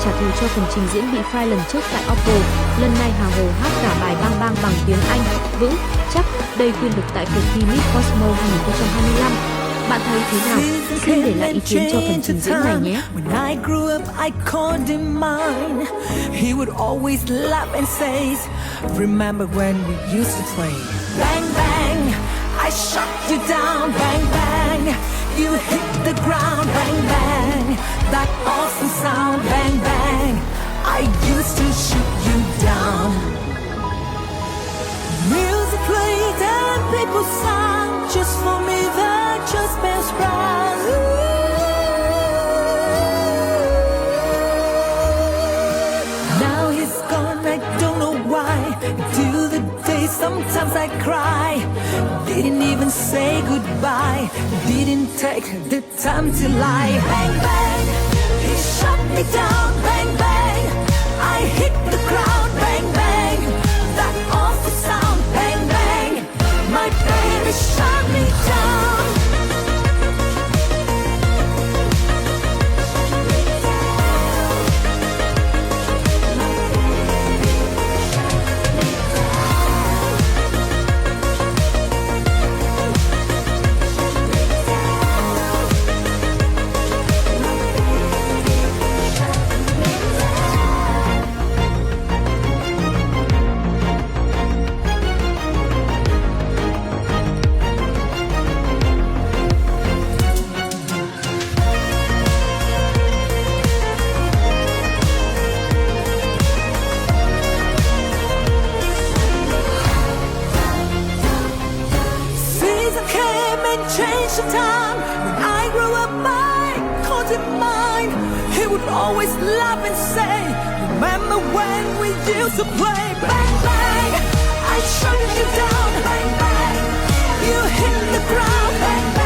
trả thù cho phần trình diễn bị file lần trước tại Oppo. Lần này Hà Hồ hát cả bài Bang Bang bằng tiếng Anh, vững, chắc, đầy quyền lực tại cuộc thi Miss Cosmo 2025. Bạn thấy thế nào? Xin để lại ý kiến cho phần trình diễn này nhé. When I grew up, I called him mine. He would always laugh and say, remember when we used to play? Bang, bang, I shut you down. Bang, bang, you hit the ground. Bang, bang, that awesome sound. Bang, bang, I used to shoot you down. Music played and people sang just for me. The just bells rang. Now he's gone, I don't know why. To the day sometimes I cry. Didn't even say goodbye. Didn't take the time to lie. Bang bang, he shut me down. Bang bang, I hit the ground. Bang bang, that awful sound. Bang bang, my baby shut me down. Change the time. When I grew up, I called him mine. He would always laugh and say, remember when we used to play? Bang, bang, I shut you down. Bang, bang, you hit the ground. Bang, bang.